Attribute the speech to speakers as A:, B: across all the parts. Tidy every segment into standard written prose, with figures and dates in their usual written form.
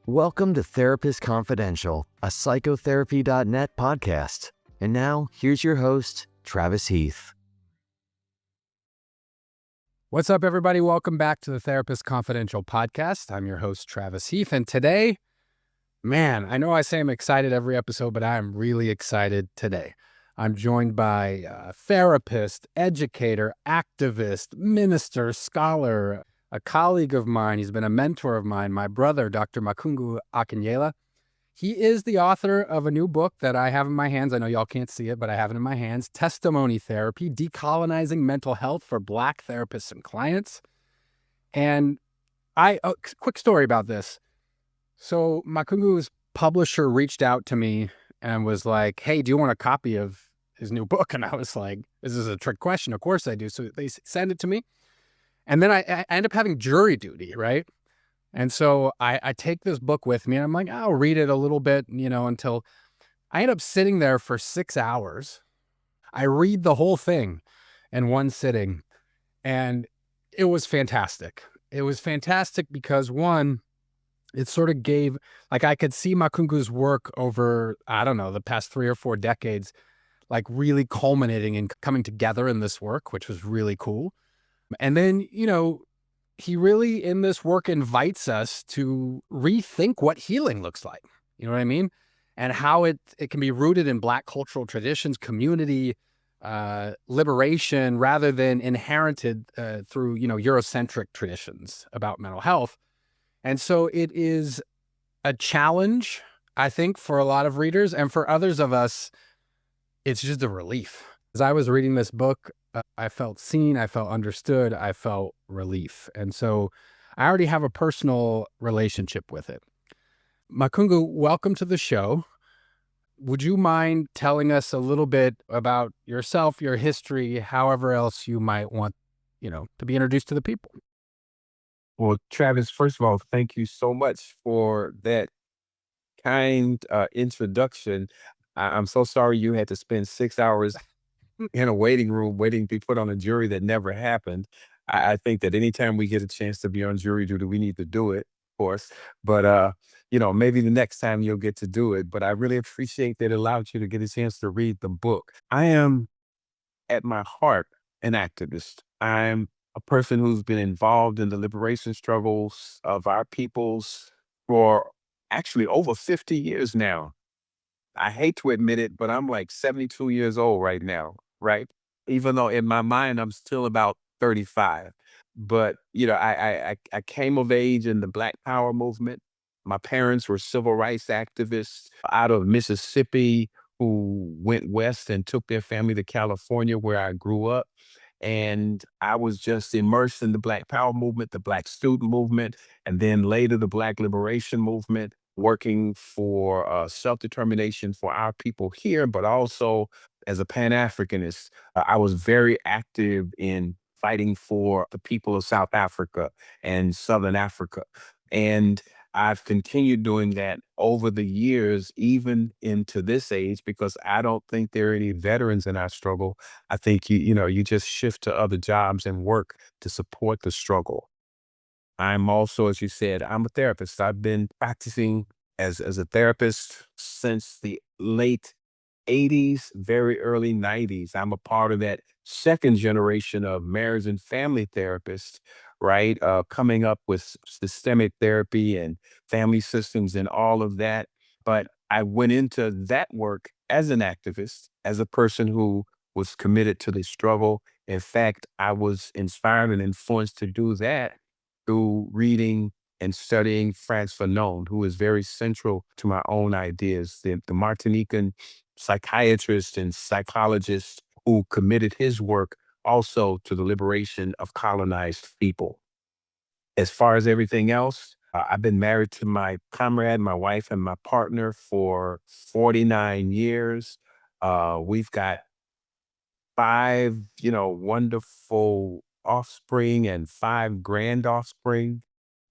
A: Welcome to Therapist Confidential, a psychotherapy.net podcast. And now, here's your host, Travis Heath.
B: What's up, everybody? Welcome back to the Therapist Confidential podcast. I'm your host, Travis Heath. And today, man, I know I say I'm excited every episode, but I am really excited today. I'm joined by a therapist, educator, activist, minister, scholar, a colleague of mine. He's been a mentor of mine, my brother, Dr. Makungu Akinyela. He is the author of a new book that I have in my hands. I know y'all can't see it, but I have it in my hands. Testimony Therapy, Decolonizing Mental Health for Black Therapists and Clients. And quick story about this. So Makungu's publisher reached out to me and was like, hey, do you want a copy of his new book? And I was like, this is a trick question. Of course I do. So they send it to me. And then I end up having jury duty, right? And so I take this book with me and I'm like, I'll read it a little bit, until I end up sitting there for 6 hours. I read the whole thing in one sitting and it was fantastic. It was fantastic because one, it sort of gave, like I could see Makungu's work over, I don't know, the past 3 or 4 decades, like really culminating and coming together in this work, which was really cool. And then, he really in this work invites us to rethink what healing looks like. You know what I mean? And how it can be rooted in Black cultural traditions, community, liberation, rather than inherited through, Eurocentric traditions about mental health. And so it is a challenge, I think, for a lot of readers, and for others of us, it's just a relief. As I was reading this book, I felt seen, I felt understood, I felt relief. And so I already have a personal relationship with it. Makungu, welcome to the show. Would you mind telling us a little bit about yourself, your history, however else you might want, to be introduced to the people?
C: Well, Travis, first of all, thank you so much for that kind introduction. I'm so sorry you had to spend 6 hours in a waiting room waiting to be put on a jury that never happened. I think that anytime we get a chance to be on jury duty, we need to do it, of course. But maybe the next time you'll get to do it. But I really appreciate that it allowed you to get a chance to read the book. I am at my heart an activist. I'm a person who's been involved in the liberation struggles of our peoples for actually over 50 years now. I hate to admit it, but I'm like 72 years old right now, right? Even though in my mind I'm still about 35. But I came of age in the Black Power movement. My parents were civil rights activists out of Mississippi who went west and took their family to California, where I grew up. And I was just immersed in the Black Power movement, the Black student movement, and then later the Black liberation movement, working for self-determination for our people here, but also as a Pan-Africanist. I was very active in fighting for the people of South Africa and Southern Africa. And I've continued doing that over the years, even into this age, because I don't think there are any veterans in our struggle. I think you just shift to other jobs and work to support the struggle. I'm also, as you said, I'm a therapist. I've been practicing as a therapist since the late 80s, very early 90s. I'm a part of that second generation of marriage and family therapists, right? Coming up with systemic therapy and family systems and all of that. But I went into that work as an activist, as a person who was committed to the struggle. In fact, I was inspired and influenced to do that through reading and studying Frantz Fanon, who is very central to my own ideas, the Martinican psychiatrist and psychologist who committed his work also to the liberation of colonized people. As far as everything else, I've been married to my comrade, my wife, and my partner for 49 years. We've got five, wonderful offspring and five grand offspring.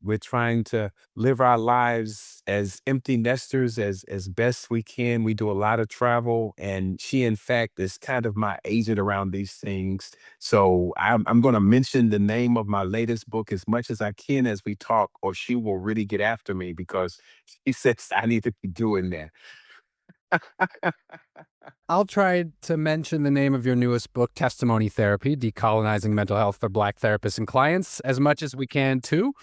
C: We're trying to live our lives as empty nesters as best we can. We do a lot of travel, and she, in fact, is kind of my agent around these things. So I'm going to mention the name of my latest book as much as I can as we talk, or she will really get after me because she says I need to be doing that.
B: I'll try to mention the name of your newest book, Testimony Therapy, Decolonizing Mental Health for Black Therapists and Clients, as much as we can too.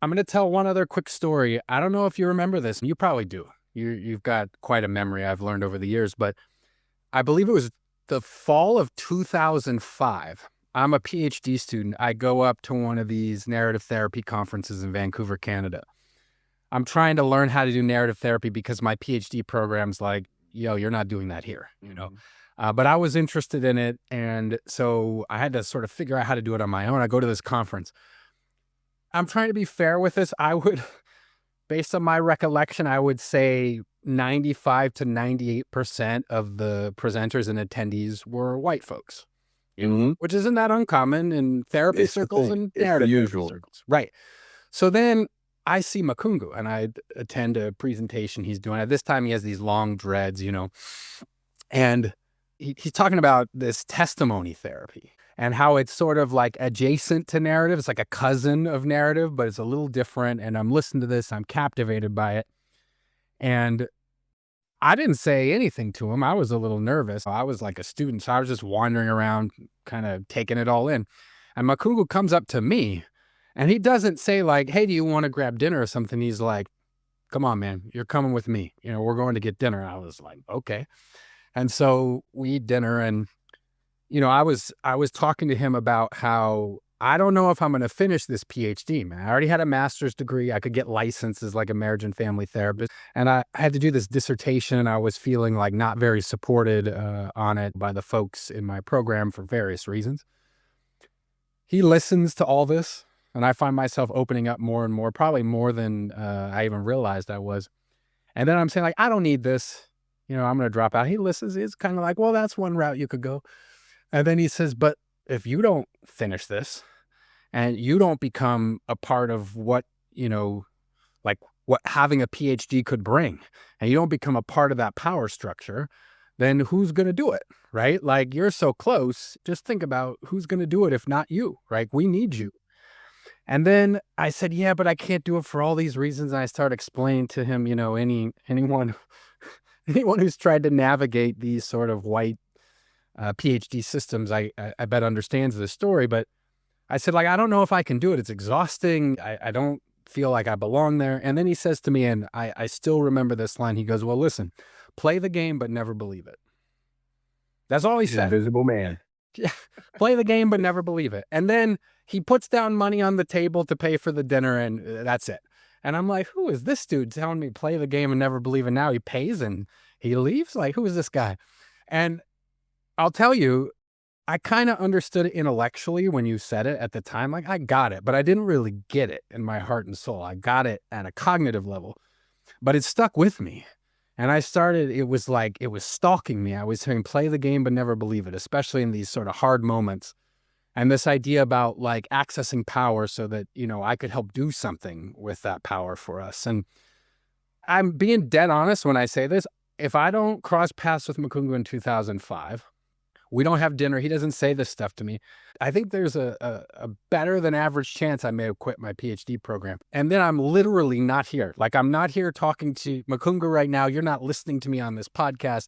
B: I'm going to tell one other quick story. I don't know if you remember this. You probably do. You've got quite a memory, I've learned over the years, but I believe it was the fall of 2005. I'm a PhD student. I go up to one of these narrative therapy conferences in Vancouver, Canada. I'm trying to learn how to do narrative therapy because my PhD program's like, yo, you're not doing that here, you know? But I was interested in it. And so I had to sort of figure out how to do it on my own. I go to this conference. I'm trying to be fair with this. I would, based on my recollection, I would say 95 to 98% of the presenters and attendees were white folks, which isn't that uncommon in therapy
C: It's the
B: circles
C: thing.
B: and
C: It's the
B: narrative therapy
C: usual.
B: circles. Right. So then I see Makungu and I attend a presentation he's doing. At this time, he has these long dreads, and he's talking about this testimony therapy and how it's sort of like adjacent to narrative. It's like a cousin of narrative, but it's a little different. And I'm listening to this, I'm captivated by it. And I didn't say anything to him. I was a little nervous. I was like a student, so I was just wandering around, kind of taking it all in. And Makungu comes up to me and he doesn't say like, hey, do you want to grab dinner or something? He's like, come on, man, you're coming with me. We're going to get dinner. I was like, okay. And so we eat dinner and, I was talking to him about how I don't know if I'm going to finish this PhD, man. I already had a master's degree. I could get licensed as like a marriage and family therapist. And I had to do this dissertation and I was feeling like not very supported on it by the folks in my program for various reasons. He listens to all this and I find myself opening up more and more, probably more than I even realized I was. And then I'm saying like, I don't need this. I'm going to drop out. He listens. He's kind of like, well, that's one route you could go. And then he says, but if you don't finish this and you don't become a part of what, like what having a PhD could bring, and you don't become a part of that power structure, then who's going to do it? Right? Like you're so close. Just think about who's going to do it if not you, right? We need you. And then I said, yeah, but I can't do it for all these reasons. And I started explaining to him, anyone who's tried to navigate these sort of white PhD systems, I bet understands this story. But I said, like, I don't know if I can do it. It's exhausting. I don't feel like I belong there. And then he says to me, and I still remember this line. He goes, well, listen, play the game, but never believe it. That's all he said.
C: Invisible man.
B: Yeah, play the game, but never believe it. And then he puts down money on the table to pay for the dinner, and that's it. And I'm like, who is this dude telling me play the game and never believe it? Now he pays and he leaves? Like, who is this guy? And I'll tell you, I kind of understood it intellectually when you said it at the time. Like, I got it, but I didn't really get it in my heart and soul. I got it at a cognitive level, but it stuck with me. And it was like, it was stalking me. I was saying, play the game, but never believe it, especially in these sort of hard moments. And this idea about like accessing power so that, I could help do something with that power for us. And I'm being dead honest when I say this. If I don't cross paths with Makungu in 2005, we don't have dinner. He doesn't say this stuff to me. I think there's a better than average chance I may have quit my PhD program. And then I'm literally not here. Like I'm not here talking to Makungu right now. You're not listening to me on this podcast.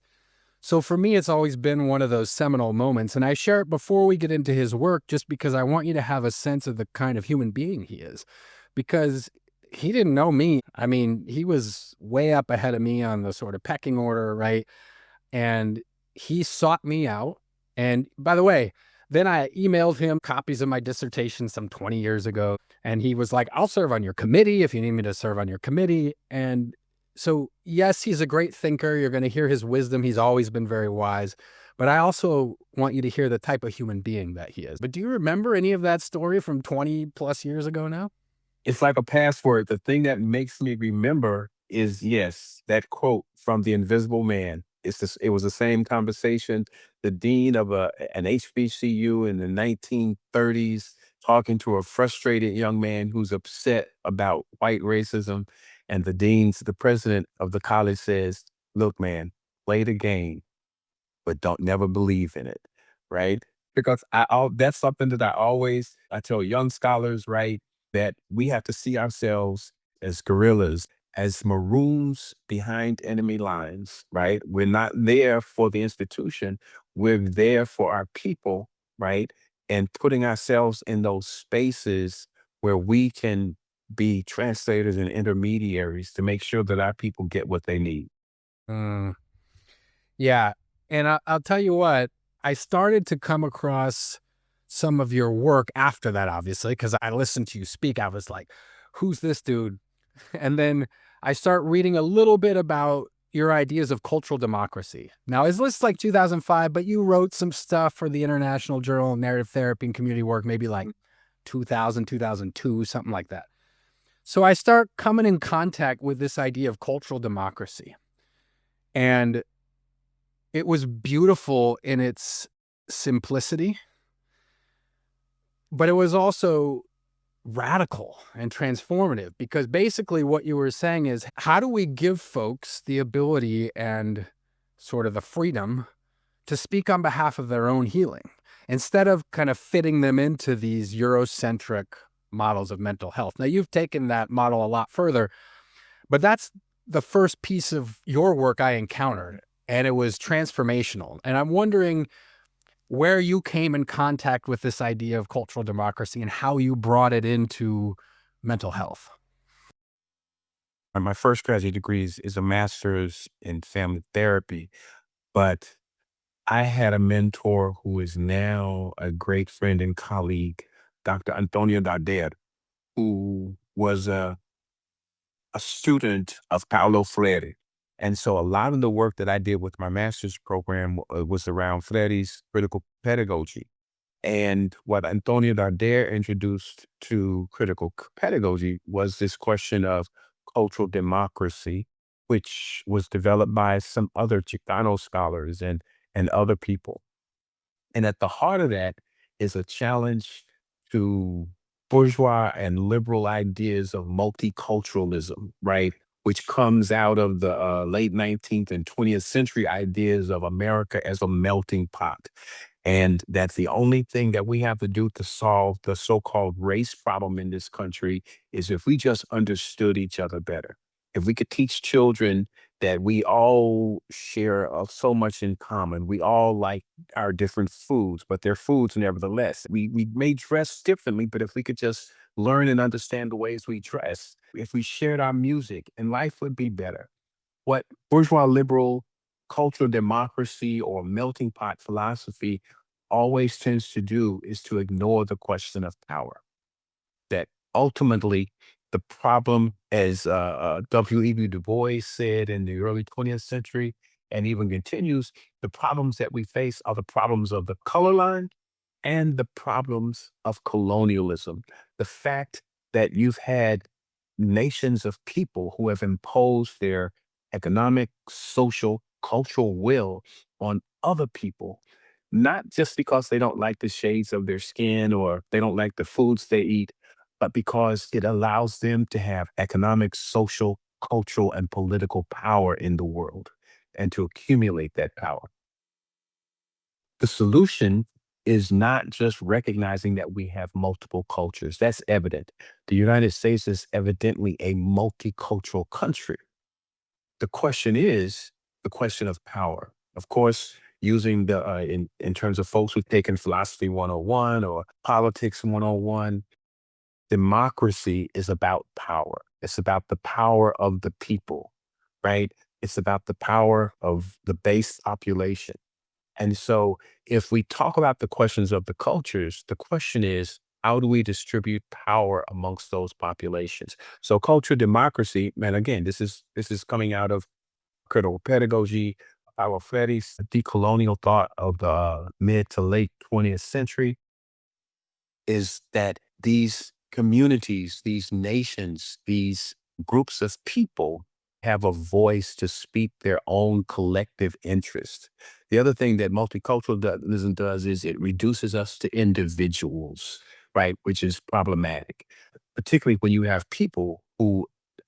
B: So for me, it's always been one of those seminal moments. And I share it before we get into his work, just because I want you to have a sense of the kind of human being he is. Because he didn't know me. I mean, he was way up ahead of me on the sort of pecking order, right? And he sought me out. And by the way, then I emailed him copies of my dissertation some 20 years ago. And he was like, I'll serve on your committee if you need me to serve on your committee. And so, yes, he's a great thinker. You're going to hear his wisdom. He's always been very wise. But I also want you to hear the type of human being that he is. But do you remember any of that story from 20 plus years ago now?
C: It's like a password. The thing that makes me remember is, yes, that quote from The Invisible Man. It was the same conversation. The dean of an HBCU in the 1930s talking to a frustrated young man who's upset about white racism. And the president of the college says, look, man, play the game, but don't never believe in it. Right. Because that's something that I tell young scholars, right, that we have to see ourselves as guerrillas, as maroons behind enemy lines, right? We're not there for the institution. We're there for our people, right? And putting ourselves in those spaces where we can be translators and intermediaries to make sure that our people get what they need.
B: Mm, yeah. And I'll tell you what, I started to come across some of your work after that, obviously, because I listened to you speak. I was like, who's this dude? And then I start reading a little bit about your ideas of cultural democracy. Now, is this like 2005, but you wrote some stuff for the International Journal of Narrative Therapy and Community Work, maybe like 2000, 2002, something like that. So I start coming in contact with this idea of cultural democracy. And it was beautiful in its simplicity, but it was also radical and transformative, because basically what you were saying is, how do we give folks the ability and sort of the freedom to speak on behalf of their own healing instead of kind of fitting them into these Eurocentric models of mental health? Now, you've taken that model a lot further, but that's the first piece of your work I encountered, and it was transformational. And I'm wondering where you came in contact with this idea of cultural democracy and how you brought it into mental health.
C: My first graduate degree is a master's in family therapy, but I had a mentor who is now a great friend and colleague, Dr. Antonio Darder, who was a student of Paulo Freire. And so a lot of the work that I did with my master's program was around Freire's critical pedagogy. And what Antonio Darder introduced to critical pedagogy was this question of cultural democracy, which was developed by some other Chicano scholars and other people. And at the heart of that is a challenge to bourgeois and liberal ideas of multiculturalism, right? Which comes out of the late 19th and 20th century ideas of America as a melting pot. And that's the only thing that we have to do to solve the so-called race problem in this country is if we just understood each other better. If we could teach children that we all share so much in common, we all like our different foods, but they're foods nevertheless. We may dress differently, but if we could just learn and understand the ways we dress, if we shared our music, and life would be better. What bourgeois liberal cultural democracy or melting pot philosophy always tends to do is to ignore the question of power. That ultimately the problem, as W.E.B. Du Bois said in the early 20th century, and even continues, the problems that we face are the problems of the color line and the problems of colonialism. The fact that you've had nations of people who have imposed their economic, social, cultural will on other people, not just because they don't like the shades of their skin or they don't like the foods they eat, but because it allows them to have economic, social, cultural, and political power in the world and to accumulate that power. The solution is not just recognizing that we have multiple cultures. That's evident. The United States is evidently a multicultural country. The question is the question of power. Of course, using in terms of folks who've taken philosophy 101 or politics 101, democracy is about power. It's about the power of the people, right? It's about the power of the base population. And so if we talk about the questions of the cultures, the question is, how do we distribute power amongst those populations? So cultural democracy, and again, this is coming out of critical pedagogy, our Freire's decolonial thought of the mid to late 20th century, is that these communities, these nations, these groups of people have a voice to speak their own collective interest. The other thing that multiculturalism does is it reduces us to individuals, right? Which is problematic, particularly when you have people who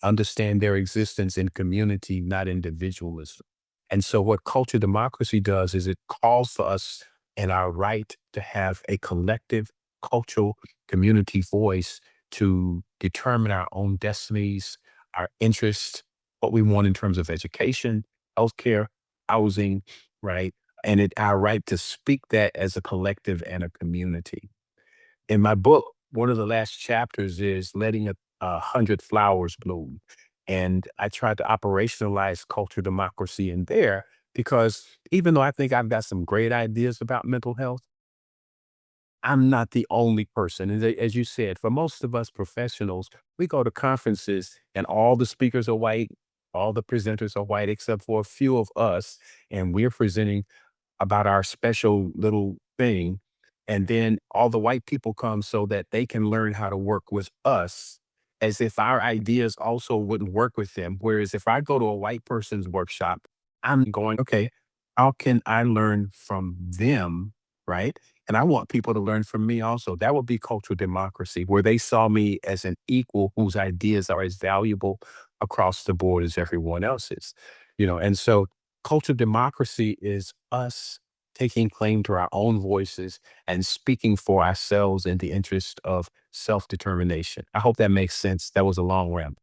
C: understand their existence in community, not individualism. And so, what culture democracy does is it calls for us and our right to have a collective cultural community voice to determine our own destinies, our interests, what we want in terms of education, healthcare, housing, right? And our right to speak that as a collective and a community. In my book, one of the last chapters is letting a hundred flowers bloom. And I tried to operationalize culture democracy in there because even though I think I've got some great ideas about mental health, I'm not the only person. And as you said, for most of us professionals, we go to conferences and all the speakers are white, all the presenters are white, except for a few of us. And we're presenting about our special little thing. And then all the white people come so that they can learn how to work with us as if our ideas also wouldn't work with them. Whereas if I go to a white person's workshop, I'm going, okay, how can I learn from them? Right. And I want people to learn from me also. That would be cultural democracy, where they saw me as an equal whose ideas are as valuable across the board as everyone else's. And so cultural democracy is us taking claim to our own voices and speaking for ourselves in the interest of self-determination. I hope that makes sense. That was a long rant.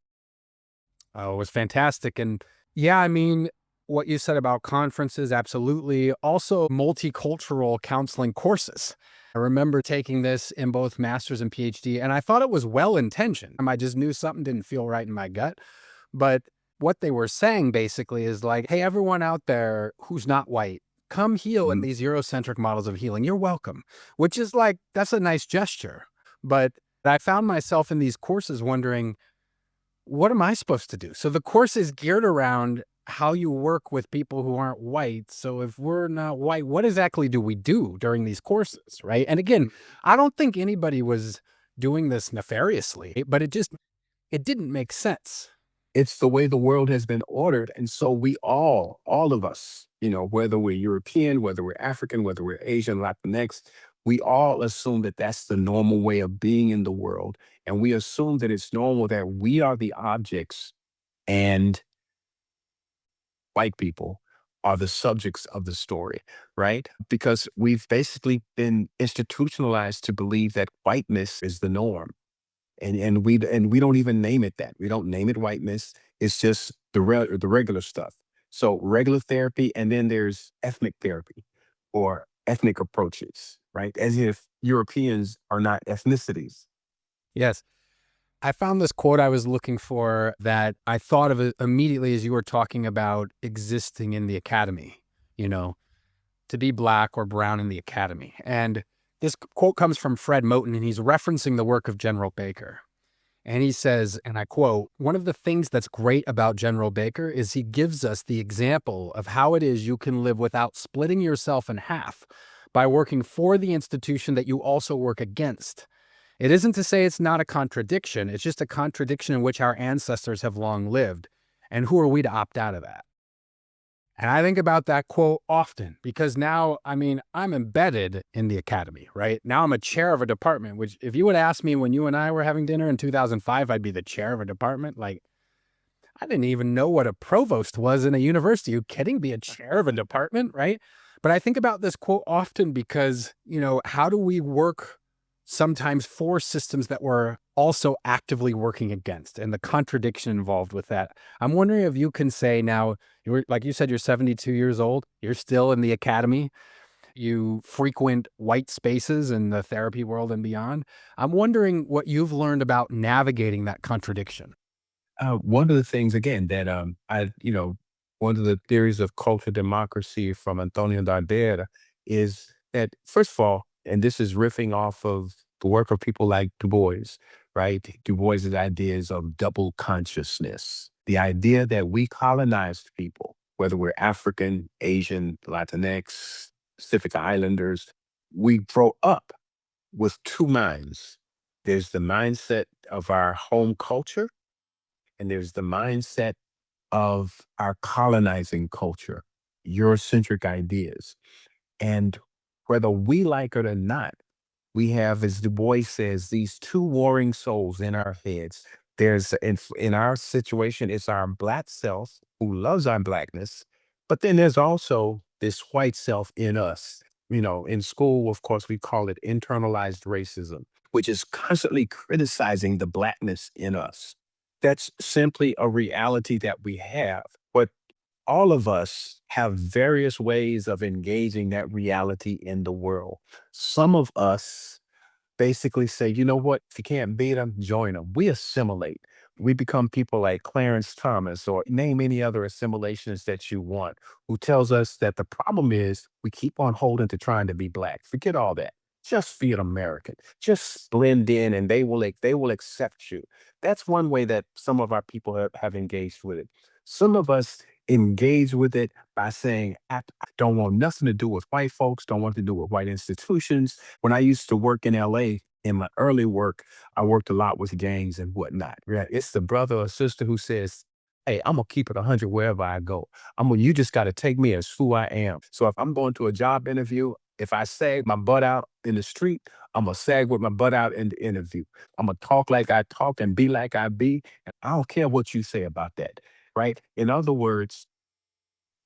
B: Oh, it was fantastic. And yeah, I mean, what you said about conferences, absolutely. Also, multicultural counseling courses. I remember taking this in both master's and PhD, and I thought it was well intentioned. I just knew something didn't feel right in my gut. But what they were saying basically is like, hey, everyone out there who's not white, come heal in
C: Mhm.
B: these Eurocentric models of healing. You're welcome, which is like, that's a nice gesture. But I found myself in these courses wondering, what am I supposed to do? So the course is geared around how you work with people who aren't white. So if we're not white, what exactly do we do during these courses? Right. And again, I don't think anybody was doing this nefariously, but it didn't make sense.
C: It's the way the world has been ordered. And so we all of us, whether we're European, whether we're African, whether we're Asian, Latinx, we all assume that that's the normal way of being in the world. And we assume that it's normal that we are the objects and white people are the subjects of the story, right? Because we've basically been institutionalized to believe that whiteness is the norm. And we don't even name it that. We don't name it whiteness. It's just the regular stuff. So regular therapy, and then there's ethnic therapy or ethnic approaches, right? As if Europeans are not ethnicities.
B: Yes. I found this quote I was looking for that I thought of it immediately as you were talking about existing in the academy, you know, to be black or brown in the academy. And this quote comes from Fred Moten, and he's referencing the work of General Baker. And he says, and I quote, one of the things that's great about General Baker is he gives us the example of how it is you can live without splitting yourself in half by working for the institution that you also work against. It isn't to say it's not a contradiction, it's just a contradiction in which our ancestors have long lived. And who are we to opt out of that? And I think about that quote often because now, I mean, I'm embedded in the academy, right? Now I'm a chair of a department, which if you would ask me when you and I were having dinner in 2005, I'd be the chair of a department. Like, I didn't even know what a provost was in a university. You kidding? Be a chair of a department, right? But I think about this quote often because, how do we work sometimes for systems that we're also actively working against and the contradiction involved with that? I'm wondering if you can say now, like you said, you're 72 years old, you're still in the academy, you frequent white spaces in the therapy world and beyond. I'm wondering what you've learned about navigating that contradiction.
C: One of the things, again, that one of the theories of cultural democracy from Antonio Dardera is that, first of all, and this is riffing off of the work of people like Du Bois, right? Du Bois's ideas of double consciousness, the idea that we colonized people, whether we're African, Asian, Latinx, Pacific Islanders, we grow up with two minds. There's the mindset of our home culture, and there's the mindset of our colonizing culture, Eurocentric ideas. And whether we like it or not, We have, as Du Bois says, these two warring souls in our heads. There's in our situation, it's our black self who loves our blackness, but then there's also this white self in us. In school, of course, we call it internalized racism, which is constantly criticizing the blackness in us. That's simply a reality that we have. But all of us have various ways of engaging that reality in the world. Some of us basically say, you know what, if you can't beat them, join them. We assimilate. We become people like Clarence Thomas or name any other assimilations that you want, who tells us that the problem is we keep on holding to trying to be black. Forget all that. Just be an American. Just blend in and they will accept you. That's one way that some of our people have engaged with it. Some of us engage with it by saying, I don't want nothing to do with white folks, don't want to do with white institutions. When I used to work in LA, in my early work, I worked a lot with gangs and whatnot. Right? It's the brother or sister who says, "Hey, I'm gonna keep it 100 wherever I go. You just got to take me as who I am. So if I'm going to a job interview, if I sag my butt out in the street, I'm gonna sag with my butt out in the interview. I'm gonna talk like I talk and be like I be, and I don't care what you say about that." Right? In other words,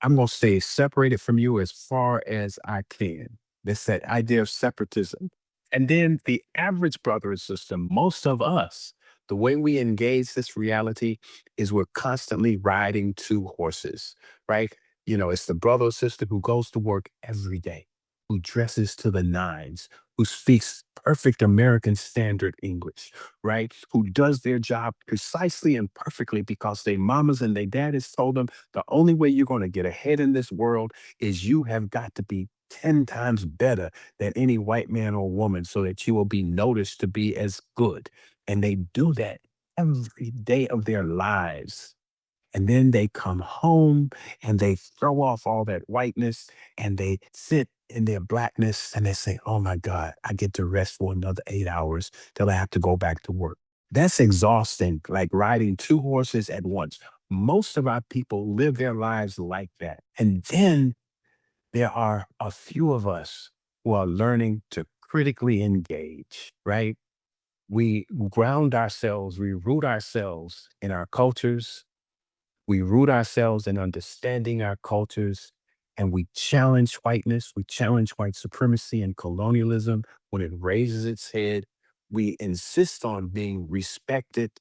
C: I'm going to stay separated from you as far as I can. That's that idea of separatism. And then the average brother and sister, most of us, the way we engage this reality is we're constantly riding two horses, right? It's the brother or sister who goes to work every day, who dresses to the nines, who speaks perfect American standard English, right? Who does their job precisely and perfectly because their mamas and their daddies told them the only way you're going to get ahead in this world is you have got to be 10 times better than any white man or woman so that you will be noticed to be as good. And they do that every day of their lives. And then they come home and they throw off all that whiteness and they sit in their blackness and they say, oh my God, I get to rest for another 8 hours till I have to go back to work. That's exhausting, like riding two horses at once. Most of our people live their lives like that. And then there are a few of us who are learning to critically engage, right? We ground ourselves, we root ourselves in our cultures, we root ourselves in understanding our cultures, and we challenge whiteness, we challenge white supremacy and colonialism when it raises its head. We insist on being respected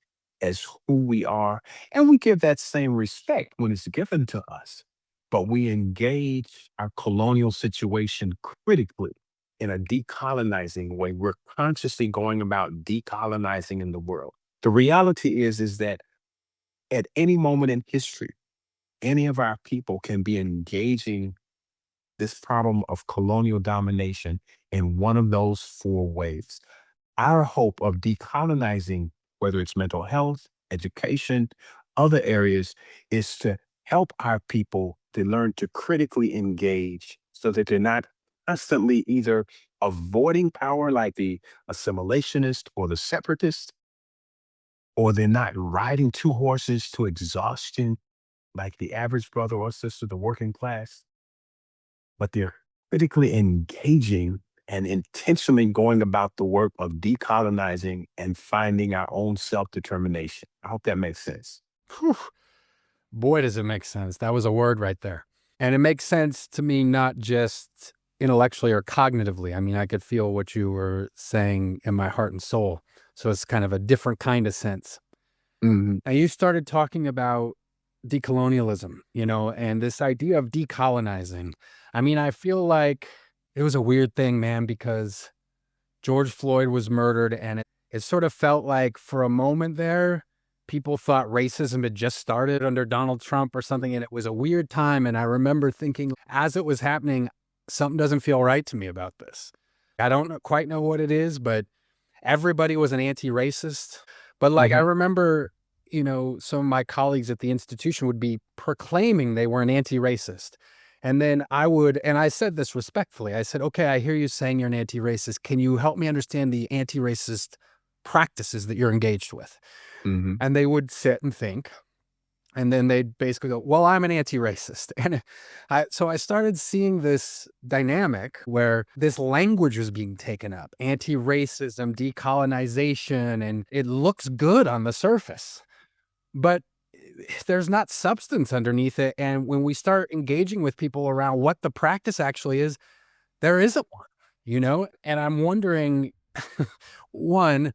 C: as who we are, and we give that same respect when it's given to us. But we engage our colonial situation critically in a decolonizing way. We're consciously going about decolonizing in the world. The reality is that at any moment in history, any of our people can be engaging this problem of colonial domination in one of those four ways. Our hope of decolonizing, whether it's mental health, education, other areas, is to help our people to learn to critically engage so that they're not constantly either avoiding power like the assimilationist or the separatist, or they're not riding two horses to exhaustion like the average brother or sister, the working class, but they're critically engaging and intentionally going about the work of decolonizing and finding our own self determination. I hope that makes sense.
B: Whew. Boy, does it make sense. That was a word right there. And it makes sense to me, not just intellectually or cognitively. I mean, I could feel what you were saying in my heart and soul. So it's kind of a different kind of sense.
C: Mhm.
B: And you started talking about decolonialism, and this idea of decolonizing. I mean, I feel like it was a weird thing, man, because George Floyd was murdered, and it sort of felt like for a moment there, people thought racism had just started under Donald Trump or something, and it was a weird time. And I remember thinking, as it was happening, something doesn't feel right to me about this. I don't quite know what it is, but everybody was an anti-racist. But like, I
C: Mhm.
B: remember, some of my colleagues at the institution would be proclaiming they were an anti-racist. And then and I said this respectfully. I said, okay, I hear you saying you're an anti-racist. Can you help me understand the anti-racist practices that you're engaged with?
C: Mhm.
B: And they would sit and think. And then they'd basically go, well, I'm an anti-racist. And so I started seeing this dynamic where this language was being taken up, anti-racism, decolonization, and it looks good on the surface. But there's not substance underneath it. And when we start engaging with people around what the practice actually is, there isn't one. And I'm wondering, one,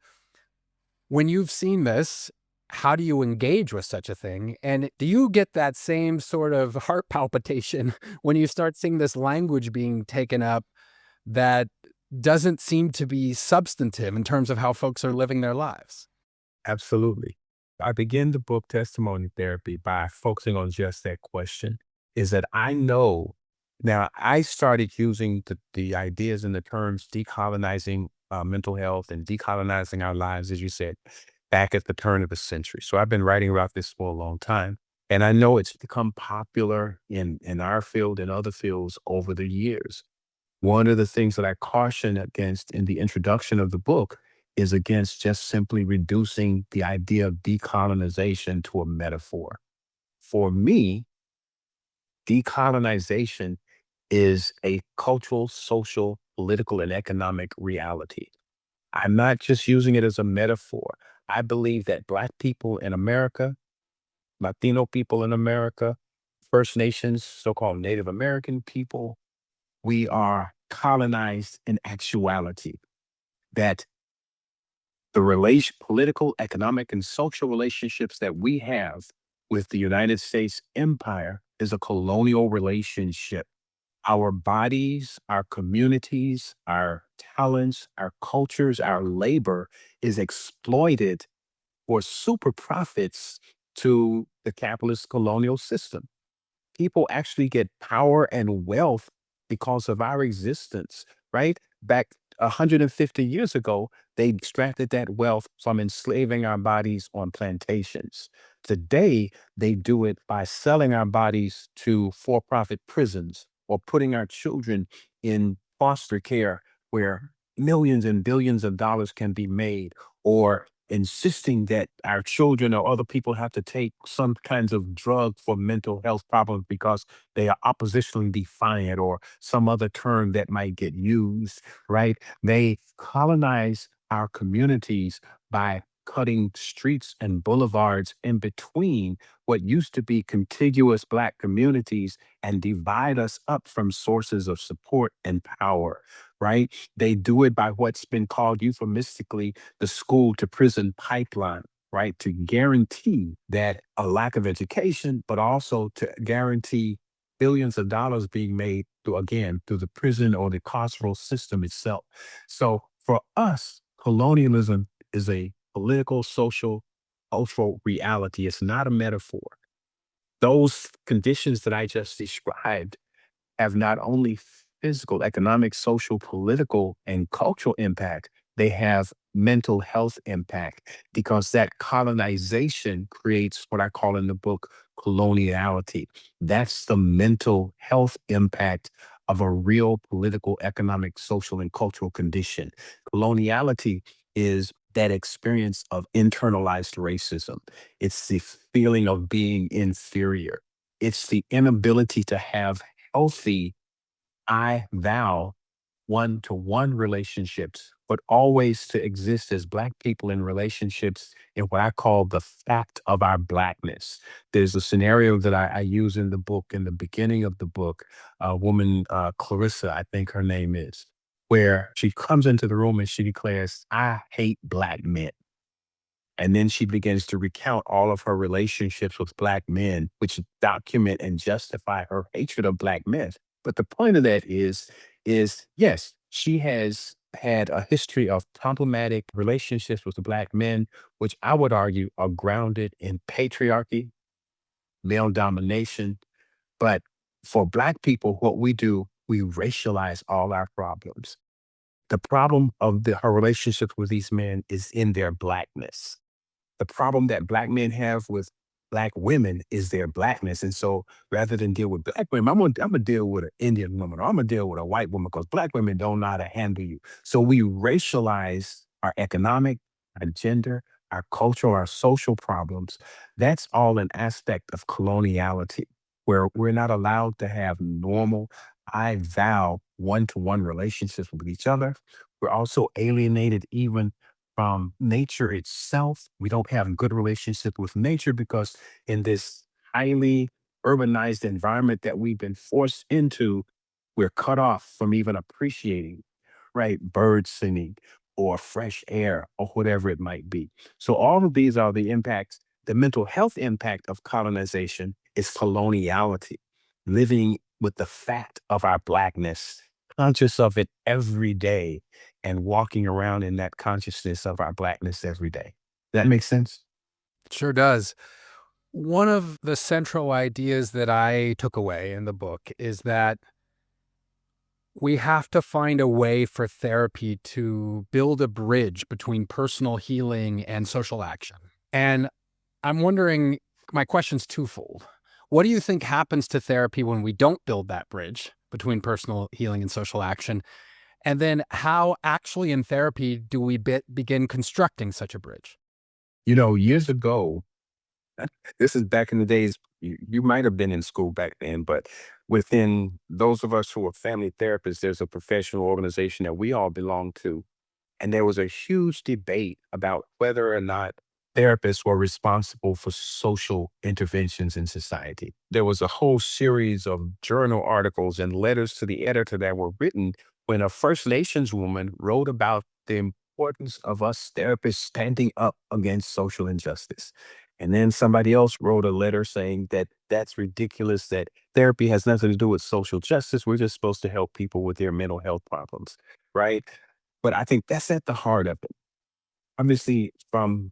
B: when you've seen this, how do you engage with such a thing? And do you get that same sort of heart palpitation when you start seeing this language being taken up that doesn't seem to be substantive in terms of how folks are living their lives?
C: Absolutely. I begin the book Testimony Therapy by focusing on just that question is that I know now I started using the ideas and the terms decolonizing mental health and decolonizing our lives, as you said, back at the turn of the century. So I've been writing about this for a long time. And I know it's become popular in our field and other fields over the years. One of the things that I caution against in the introduction of the book is against just simply reducing the idea of decolonization to a metaphor. For me, decolonization is a cultural, social, political, and economic reality. I'm not just using it as a metaphor. I believe that Black people in America, Latino people in America, First Nations, so called Native American people, we are colonized in actuality. That political, economic, and social relationships that we have with the United States empire is a colonial relationship. Our bodies, our communities, our talents, our cultures, our labor is exploited for super profits to the capitalist colonial system. People actually get power and wealth because of our existence, right? Back 150 years ago, they extracted that wealth from enslaving our bodies on plantations. Today, they do it by selling our bodies to for profit prisons or putting our children in foster care where millions and billions of dollars can be made, or insisting that our children or other people have to take some kinds of drug for mental health problems because they are oppositionally defiant or some other term that might get used, right? They colonize our communities by cutting streets and boulevards in between what used to be contiguous Black communities and divide us up from sources of support and power, right? They do it by what's been called euphemistically the school to prison pipeline, right? To guarantee that a lack of education, but also to guarantee billions of dollars being made through, again, through the prison or the carceral system itself. So for us, colonialism is a political, social, cultural reality. It's not a metaphor. Those conditions that I just described have not only physical, economic, social, political, and cultural impact, they have mental health impact because that colonization creates what I call in the book coloniality. That's the mental health impact of a real political, economic, social, and cultural condition. Coloniality is that experience of internalized racism. It's the feeling of being inferior. It's the inability to have healthy I vow one-to-one relationships, but always to exist as Black people in relationships in what I call the fact of our Blackness. There's a scenario that I use in the book, in the beginning of the book, a woman, Clarissa, I think her name is, where she comes into the room and she declares, I hate Black men. And then she begins to recount all of her relationships with Black men, which document and justify her hatred of Black men. But the point of that is yes, she has had a history of problematic relationships with the Black men, which I would argue are grounded in patriarchy, male domination. But for Black people, what we do, we racialize all our problems. The problem of her relationships with these men is in their Blackness. The problem that Black men have with Black women is their Blackness. And so rather than deal with Black women, I'm gonna deal with an Indian woman or I'm gonna deal with a white woman because Black women don't know how to handle you. So we racialize our economic, our gender, our cultural, our social problems, that's all an aspect of coloniality, where we're not allowed to have normal, I vow, one-to-one relationships with each other. We're also alienated even from nature itself. We don't have good relationship with nature because in this highly urbanized environment that we've been forced into, we're cut off from even appreciating, right? Birds singing or fresh air or whatever it might be. So all of these are the impacts. The mental health impact of colonization is coloniality, living with the fact of our blackness, conscious of it every day, and walking around in that consciousness of our blackness every day. That makes sense?
B: Sure does. One of the central ideas that I took away in the book is that we have to find a way for therapy to build a bridge between personal healing and social action. And I'm wondering, my question's twofold. What do you think happens to therapy when we don't build that bridge between personal healing and social action? And then how actually in therapy do we begin constructing such a bridge?
C: Years ago, this is back in the days, you might have been in school back then, but within those of us who are family therapists, there's a professional organization that we all belong to. And there was a huge debate about whether or not therapists were responsible for social interventions in society. There was a whole series of journal articles and letters to the editor that were written when a First Nations woman wrote about the importance of us therapists standing up against social injustice. And then somebody else wrote a letter saying that that's ridiculous, that therapy has nothing to do with social justice. We're just supposed to help people with their mental health problems, right? But I think that's at the heart of it. Obviously, from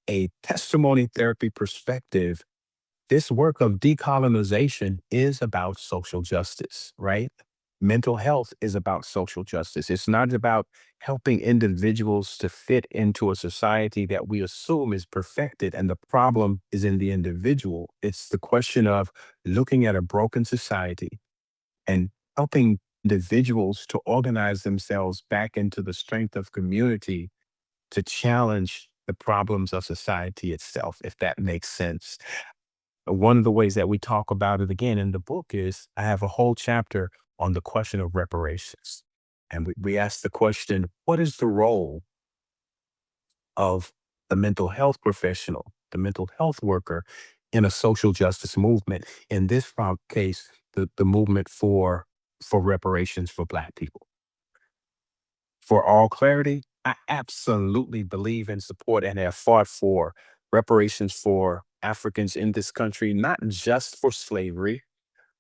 C: a testimony therapy perspective, this work of decolonization is about social justice, right? Mental health is about social justice. It's not about helping individuals to fit into a society that we assume is perfected and the problem is in the individual. It's the question of looking at a broken society and helping individuals to organize themselves back into the strength of community to challenge the problems of society itself, if that makes sense. One of the ways that we talk about it again in the book is I have a whole chapter on the question of reparations. And we ask the question, what is the role of the mental health professional, the mental health worker in a social justice movement? In this case, the movement for reparations for Black people. For all clarity, I absolutely believe and support and have fought for reparations for Africans in this country, not just for slavery,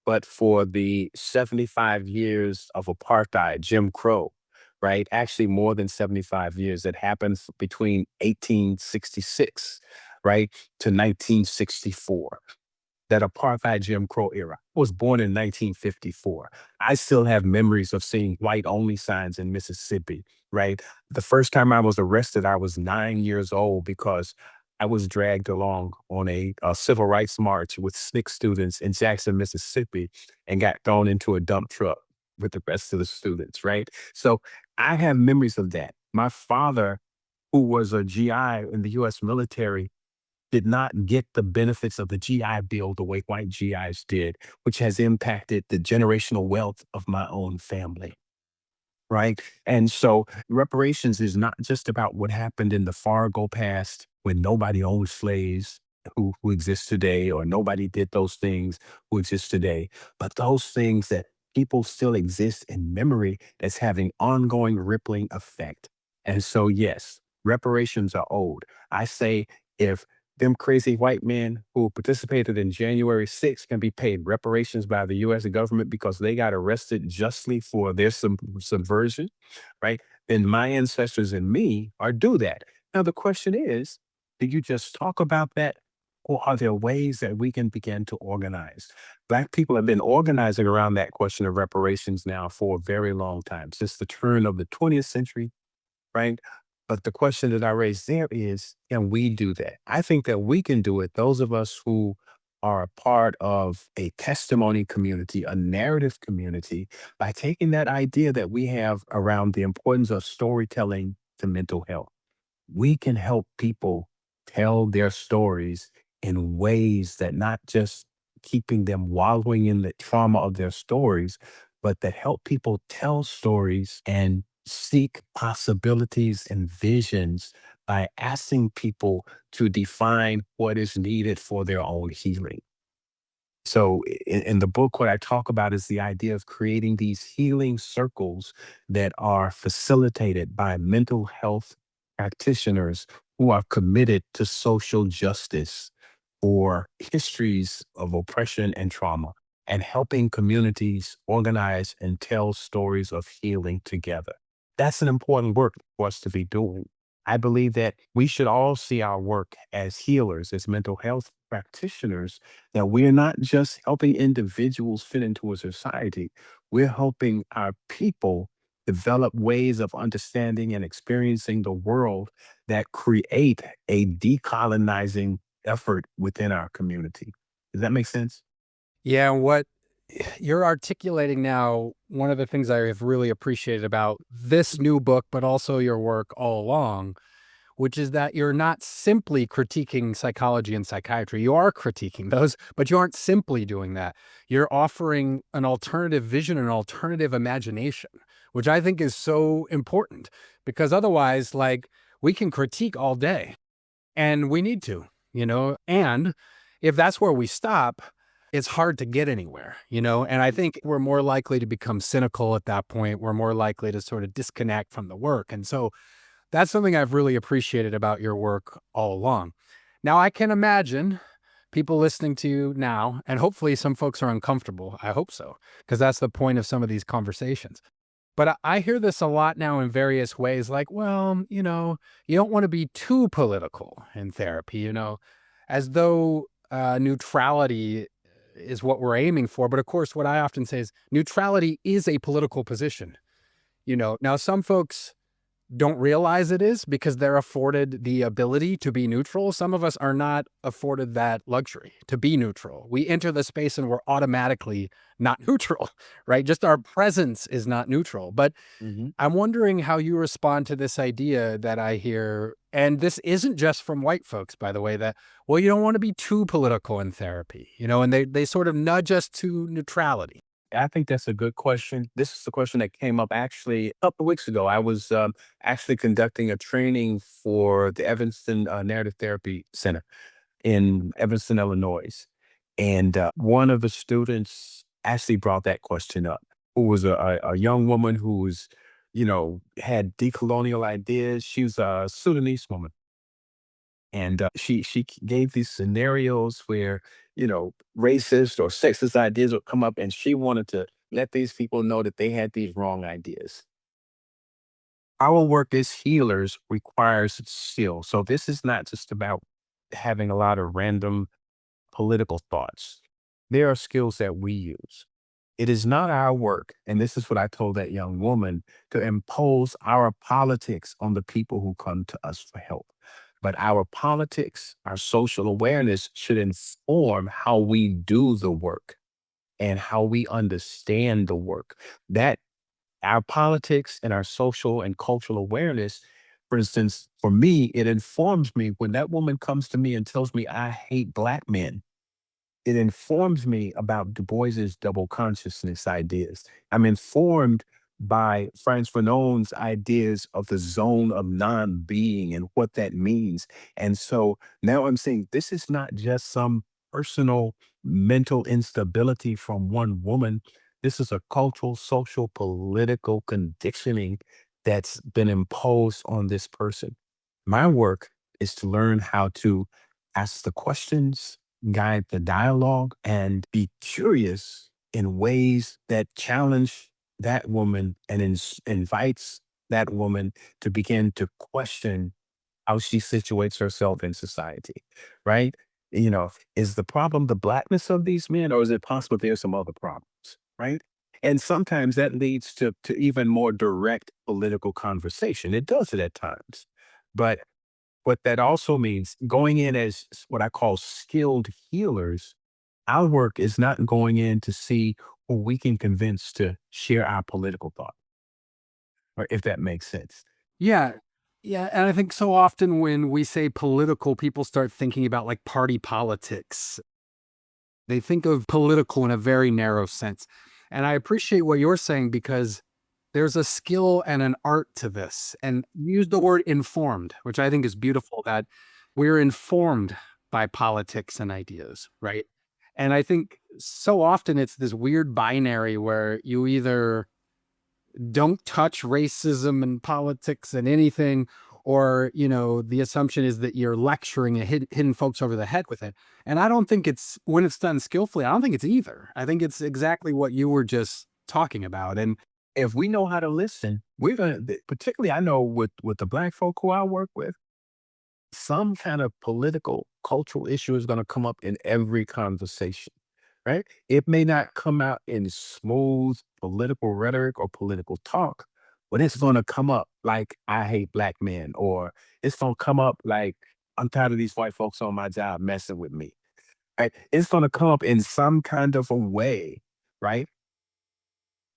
C: but for the 75 years of apartheid, Jim Crow, right? Actually, more than 75 years that happened between 1866, right, to 1964, that apartheid Jim Crow era. I was born in 1954. I still have memories of seeing white only signs in Mississippi, right? The first time I was arrested, I was 9 years old because I was dragged along on a civil rights march with 6 students in Jackson, Mississippi, and got thrown into a dump truck with the rest of the students, right? So I have memories of that. My father, who was a GI in the US military, did not get the benefits of the GI Bill the way white GIs did, which has impacted the generational wealth of my own family. Right. And so reparations is not just about what happened in the far ago past when nobody owned slaves who exist today, or nobody did those things who exist today, but those things that people still exist in memory that's having ongoing rippling effect. And so, yes, reparations are owed. I say if them crazy white men who participated in January 6th can be paid reparations by the US government because they got arrested justly for their subversion, right? Then my ancestors and me are due that. Now, the question is, do you just talk about that? Or are there ways that we can begin to organize? Black people have been organizing around that question of reparations now for a very long time, since the turn of the 20th century, right? But the question that I raised there is, can we do that? I think that we can do it. Those of us who are a part of a testimony community, a narrative community, by taking that idea that we have around the importance of storytelling to mental health, we can help people tell their stories in ways that not just keeping them wallowing in the trauma of their stories, but that help people tell stories and seek possibilities and visions by asking people to define what is needed for their own healing. So in the book, what I talk about is the idea of creating these healing circles that are facilitated by mental health practitioners who are committed to social justice for histories of oppression and trauma and helping communities organize and tell stories of healing together. That's an important work for us to be doing. I believe that we should all see our work as healers, as mental health practitioners, that we're not just helping individuals fit into a society, we're helping our people develop ways of understanding and experiencing the world that create a decolonizing effort within our community. Does that make sense?
B: Yeah, what you're articulating now, one of the things I have really appreciated about this new book, but also your work all along, which is that you're not simply critiquing psychology and psychiatry. You are critiquing those, but you aren't simply doing that. You're offering an alternative vision, an alternative imagination, which I think is so important because otherwise, like, we can critique all day and we need to, and if that's where we stop, it's hard to get anywhere. And I think we're more likely to become cynical at that point. We're more likely to sort of disconnect from the work. And so that's something I've really appreciated about your work all along. Now, I can imagine people listening to you now, and hopefully some folks are uncomfortable. I hope so, because that's the point of some of these conversations. But I hear this a lot now in various ways, like, well, you don't want to be too political in therapy, as though neutrality is what we're aiming for. But of course, what I often say is neutrality is a political position. Now some folks don't realize it is because they're afforded the ability to be neutral. Some of us are not afforded that luxury to be neutral. We enter the space and we're automatically not neutral, right? Just our presence is not neutral. But
C: Mhm.
B: I'm wondering how you respond to this idea that I hear, and this isn't just from white folks, by the way, that, well, you don't want to be too political in therapy, and they sort of nudge us to neutrality.
C: I think that's a good question. This is the question that came up actually a couple of weeks ago. I was actually conducting a training for the Evanston Narrative Therapy Center in Evanston, Illinois. And one of the students actually brought that question up, who was a young woman who was, had decolonial ideas. She was a Sudanese woman. And she gave these scenarios where, racist or sexist ideas would come up, and she wanted to let these people know that they had these wrong ideas. Our work as healers requires skill. So this is not just about having a lot of random political thoughts. There are skills that we use. It is not our work, and this is what I told that young woman, to impose our politics on the people who come to us for help. But our politics, our social awareness should inform how we do the work and how we understand the work. That our politics and our social and cultural awareness, for instance, for me, it informs me when that woman comes to me and tells me I hate black men. It informs me about Du Bois's double consciousness ideas. I'm informed by Frantz Fanon's ideas of the zone of non-being and what that means. And so now I'm saying this is not just some personal mental instability from one woman. This is a cultural, social, political conditioning that's been imposed on this person. My work is to learn how to ask the questions, guide the dialogue, and be curious in ways that challenge that woman and invites that woman to begin to question how she situates herself in society, right? Is the problem the blackness of these men, or is it possible there's some other problems, right? And sometimes that leads to even more direct political conversation. It does it at times. But what that also means, going in as what I call skilled healers, our work is not going in to see who we can convince to share our political thought, or if that makes sense.
B: Yeah. Yeah, and I think so often when we say political, people start thinking about like party politics. They think of political in a very narrow sense. And I appreciate what you're saying because there's a skill and an art to this. And you use the word informed, which I think is beautiful, that we're informed by politics and ideas, right? And I think so often it's this weird binary where you either don't touch racism and politics and anything, or the assumption is that you're lecturing and hitting folks over the head with it. And I don't think it's, when it's done skillfully, I don't think it's either. I think it's exactly what you were just talking about. And
C: If we know how to listen, we're gonna, particularly I know with the black folk who I work with, some kind of political, cultural issue is gonna come up in every conversation, right? It may not come out in smooth political rhetoric or political talk, but it's gonna come up like I hate black men, or it's gonna come up like I'm tired of these white folks on my job messing with me. Right? It's gonna come up in some kind of a way, right?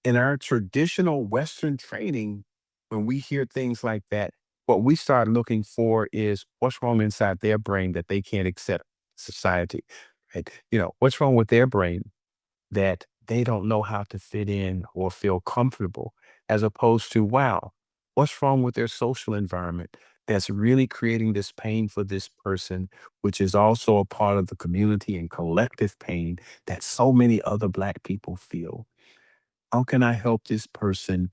C: In our traditional Western training, when we hear things like that, what we start looking for is what's wrong inside their brain that they can't accept society. Right? What's wrong with their brain that they don't know how to fit in or feel comfortable, as opposed to, wow, what's wrong with their social environment that's really creating this pain for this person, which is also a part of the community and collective pain that so many other Black people feel. How can I help this person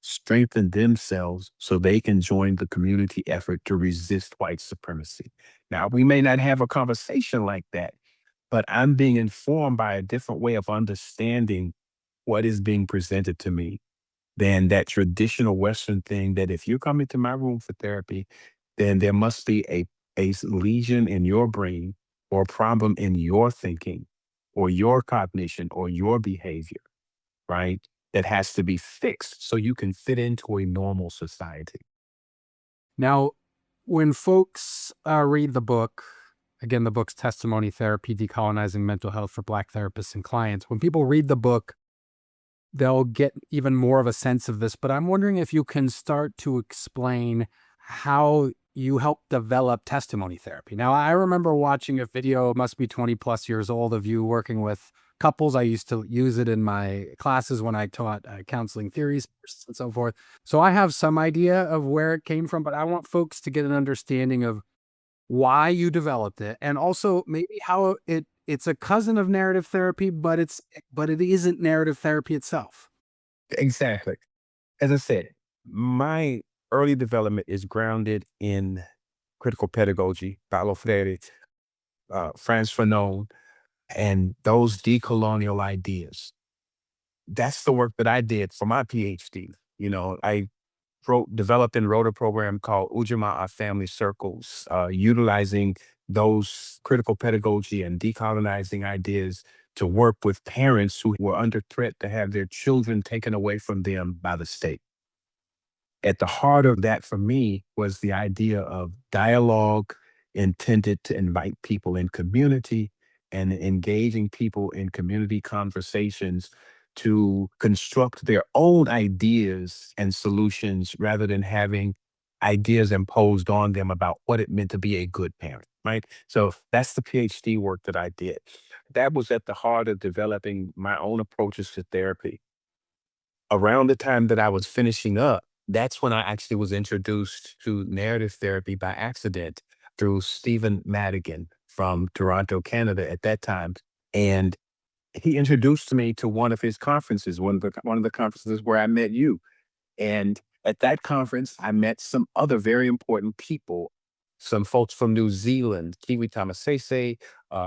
C: strengthen themselves so they can join the community effort to resist white supremacy? Now, we may not have a conversation like that, but I'm being informed by a different way of understanding what is being presented to me than that traditional Western thing that if you're coming to my room for therapy, then there must be a lesion in your brain or a problem in your thinking or your cognition or your behavior, right? That has to be fixed so you can fit into a normal society.
B: now, when folks read the book, again, the book's Testimony Therapy, Decolonizing Mental Health for Black Therapists and Clients, when people read the book, they'll get even more of a sense of this. But I'm wondering if you can start to explain how you help develop testimony therapy. Now, I remember watching a video, it must be 20 plus years old, of you working with couples. I used to use it in my classes when I taught counseling theories and so forth. So I have some idea of where it came from, but I want folks to get an understanding of why you developed it, and also maybe how it's a cousin of narrative therapy, but it isn't narrative therapy itself.
C: Exactly. As I said, my early development is grounded in critical pedagogy, Paulo Freire, Franz Fanon, and those decolonial ideas. That's the work that I did for my PhD. I developed and wrote a program called Ujamaa Family Circles, utilizing those critical pedagogy and decolonizing ideas to work with parents who were under threat to have their children taken away from them by the state. At the heart of that for me was the idea of dialogue intended to invite people in community and engaging people in community conversations to construct their own ideas and solutions rather than having ideas imposed on them about what it meant to be a good parent, right? So that's the PhD work that I did. That was at the heart of developing my own approaches to therapy. Around the time that I was finishing up, that's when I actually was introduced to narrative therapy by accident through Stephen Madigan from Toronto, Canada at that time. And he introduced me to one of his conferences, one of the conferences where I met you. And at that conference, I met some other very important people, some folks from New Zealand, Kiwi Tamasese,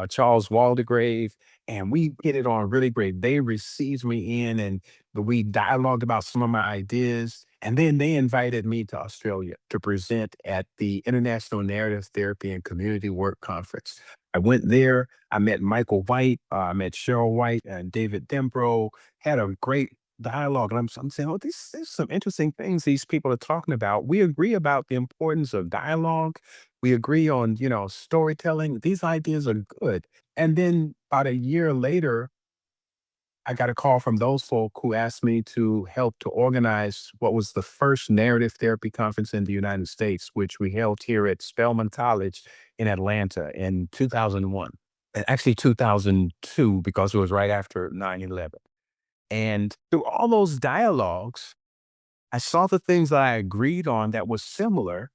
C: Charles Waldegrave, and we hit it on really great. They received me in and we dialogued about some of my ideas. And then they invited me to Australia to present at the International Narrative Therapy and Community Work Conference. I went there. I met Michael White. I met Cheryl White and David Dembro. Had a great dialogue. And I'm saying, oh, there's some interesting things these people are talking about. We agree about the importance of dialogue. We agree on, storytelling. These ideas are good. And then about a year later, I got a call from those folk who asked me to help to organize what was the first narrative therapy conference in the United States, which we held here at Spelman College in Atlanta in 2001. And actually 2002, because it was right after 9/11. And through all those dialogues, I saw the things that I agreed on that was similar.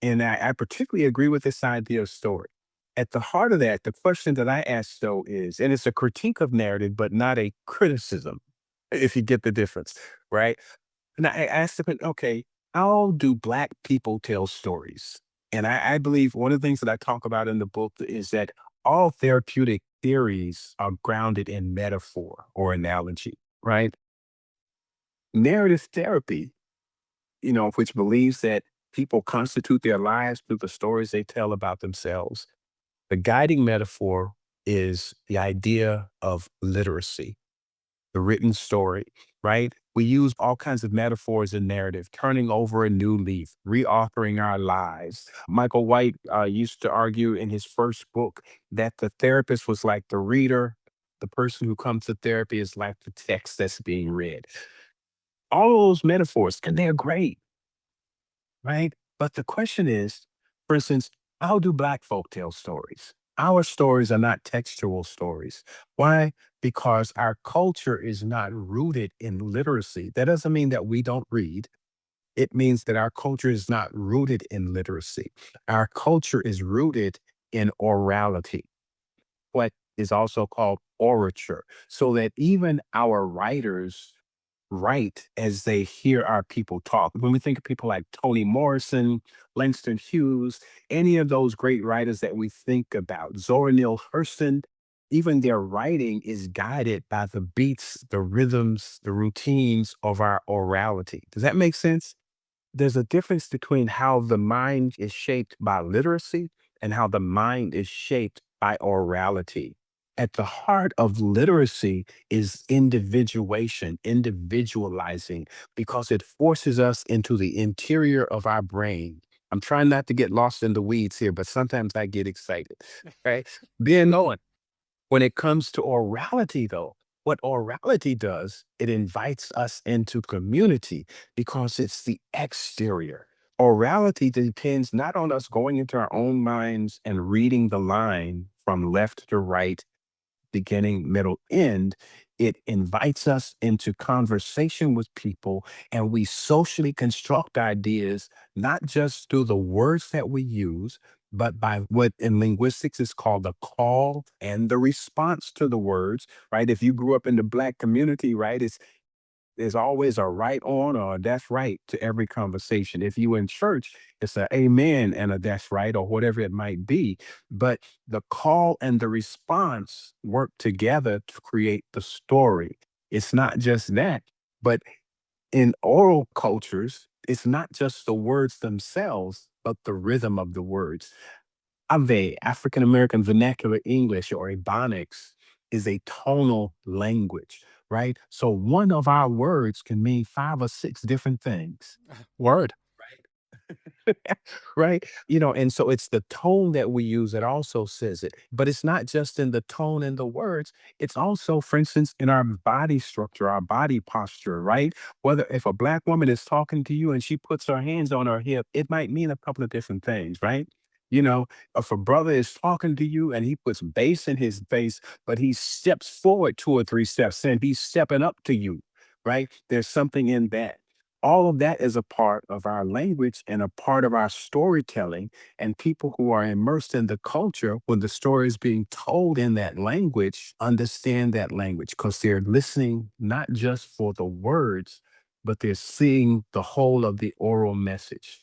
C: And I particularly agree with this idea of story. At the heart of that, the question that I asked though is, and it's a critique of narrative, but not a criticism, if you get the difference, right? And I asked them, okay, how do Black people tell stories? And I believe one of the things that I talk about in the book is that all therapeutic theories are grounded in metaphor or analogy, right? Narrative therapy, which believes that people constitute their lives through the stories they tell about themselves. The guiding metaphor is the idea of literacy, the written story, right? We use all kinds of metaphors in narrative, turning over a new leaf, reauthoring our lives. Michael White used to argue in his first book that the therapist was like the reader. The person who comes to therapy is like the text that's being read. All those metaphors, and they're great, right? But the question is, for instance, how do Black folk tell stories? Our stories are not textual stories. Why? Because our culture is not rooted in literacy. That doesn't mean that we don't read. It means that our culture is not rooted in literacy. Our culture is rooted in orality, what is also called orature, so that even our writers write as they hear our people talk. When we think of people like Toni Morrison, Langston Hughes, any of those great writers that we think about, Zora Neale Hurston, even their writing is guided by the beats, the rhythms, the routines of our orality. Does that make sense? There's a difference between how the mind is shaped by literacy and how the mind is shaped by orality. At the heart of literacy is individuation, individualizing, because it forces us into the interior of our brain. I'm trying not to get lost in the weeds here, but sometimes I get excited, right? Then when it comes to orality, though, what orality does, it invites us into community because it's the exterior. Orality depends not on us going into our own minds and reading the line from left to right, beginning, middle, end. It invites us into conversation with people, and we socially construct ideas, not just through the words that we use, but by what in linguistics is called the call and the response to the words, right? If you grew up in the Black community, right, there's always a right on or a that's right to every conversation. If you in church, it's a amen and a that's right or whatever it might be. But the call and the response work together to create the story. It's not just that, but in oral cultures, it's not just the words themselves, but the rhythm of the words. Ave, African American Vernacular English or Ebonics, is a tonal language, right? So one of our words can mean five or six different things.
B: Word.
C: Right? And so it's the tone that we use that also says it. But it's not just in the tone and the words, it's also, for instance, in our body structure, our body posture, right? Whether if a Black woman is talking to you and she puts her hands on her hip, it might mean a couple of different things, right? You know, if a brother is talking to you and he puts bass in his bass, but he steps forward two or three steps and he's stepping up to you, right? There's something in that. All of that is a part of our language and a part of our storytelling. And people who are immersed in the culture, when the story is being told in that language, understand that language because they're listening not just for the words, but they're seeing the whole of the oral message.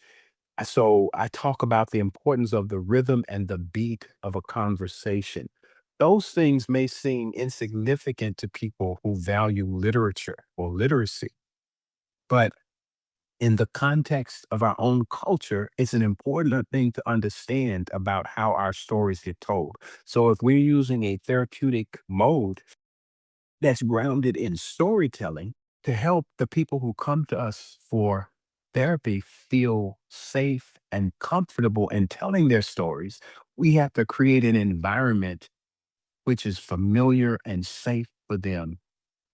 C: So I talk about the importance of the rhythm and the beat of a conversation. Those things may seem insignificant to people who value literature or literacy, but in the context of our own culture, it's an important thing to understand about how our stories get told. So if we're using a therapeutic mode that's grounded in storytelling to help the people who come to us for therapy feel safe and comfortable in telling their stories, we have to create an environment which is familiar and safe for them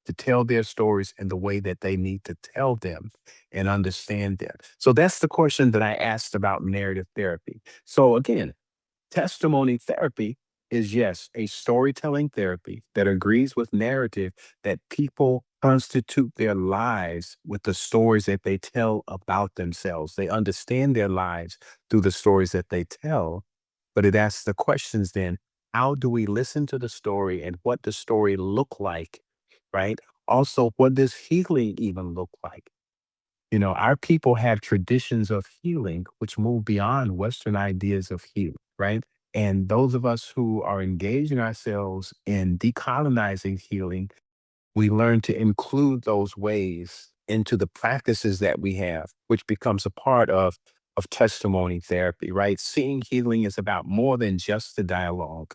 C: to tell their stories in the way that they need to tell them and understand them. So that's the question that I asked about narrative therapy. So again, testimony therapy is, yes, a storytelling therapy that agrees with narrative that people constitute their lives with the stories that they tell about themselves. They understand their lives through the stories that they tell, but it asks the questions then, how do we listen to the story and what does story look like, right? Also, what does healing even look like? Our people have traditions of healing which move beyond Western ideas of healing, right? And those of us who are engaging ourselves in decolonizing healing, we learn to include those ways into the practices that we have, which becomes a part of testimony therapy, right? Seeing healing is about more than just the dialogue,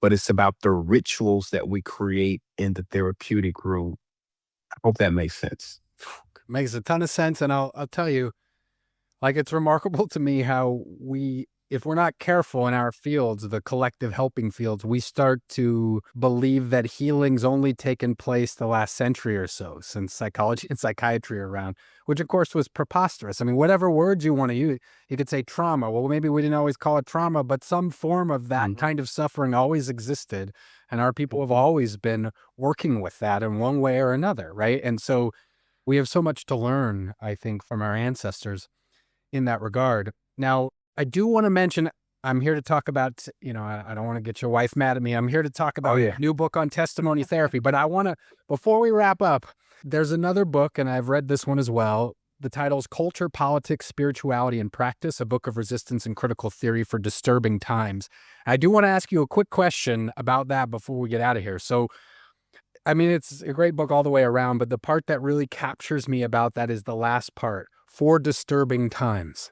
C: but it's about the rituals that we create in the therapeutic room. I hope that makes sense.
B: Makes a ton of sense. And I'll tell you, like, it's remarkable to me how if we're not careful in our fields, the collective helping fields, we start to believe that healing's only taken place the last century or so since psychology and psychiatry are around, which of course was preposterous. I mean, whatever words you want to use, you could say trauma. Well, maybe we didn't always call it trauma, but some form of that kind of suffering always existed. And our people have always been working with that in one way or another, right? And so we have so much to learn, I think, from our ancestors in that regard. Now, I do want to mention, I'm here to talk about, I don't want to get your wife mad at me. I'm here to talk
C: Oh
B: about
C: yeah.
B: a new book on testimony therapy, but I want to, before we wrap up, there's another book, and I've read this one as well. The title's Culture, Politics, Spirituality, and Practice, a book of resistance and critical theory for disturbing times. I do want to ask you a quick question about that before we get out of here. So, I mean, it's a great book all the way around, but the part that really captures me about that is the last part, for disturbing times.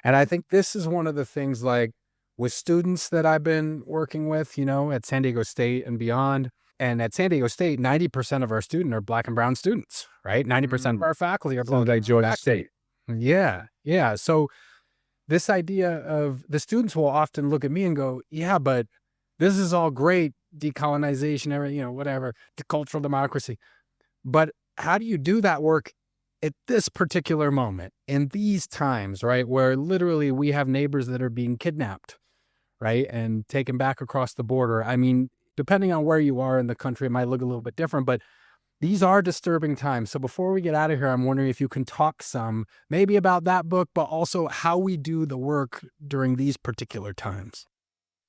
B: And I think this is one of the things, like, with students that I've been working with, at San Diego State and beyond. And at San Diego State, 90% of our students are Black and brown students, right? 90% of our faculty are
C: Sounds
B: Black.
C: like Georgia State.
B: Yeah. Yeah. So this idea of the students will often look at me and go, yeah, but this is all great, decolonization, whatever, the cultural democracy. But how do you do that work at this particular moment, in these times, right? Where literally we have neighbors that are being kidnapped, right? And taken back across the border. I mean, depending on where you are in the country, it might look a little bit different, but these are disturbing times. So before we get out of here, I'm wondering if you can talk some maybe about that book, but also how we do the work during these particular times.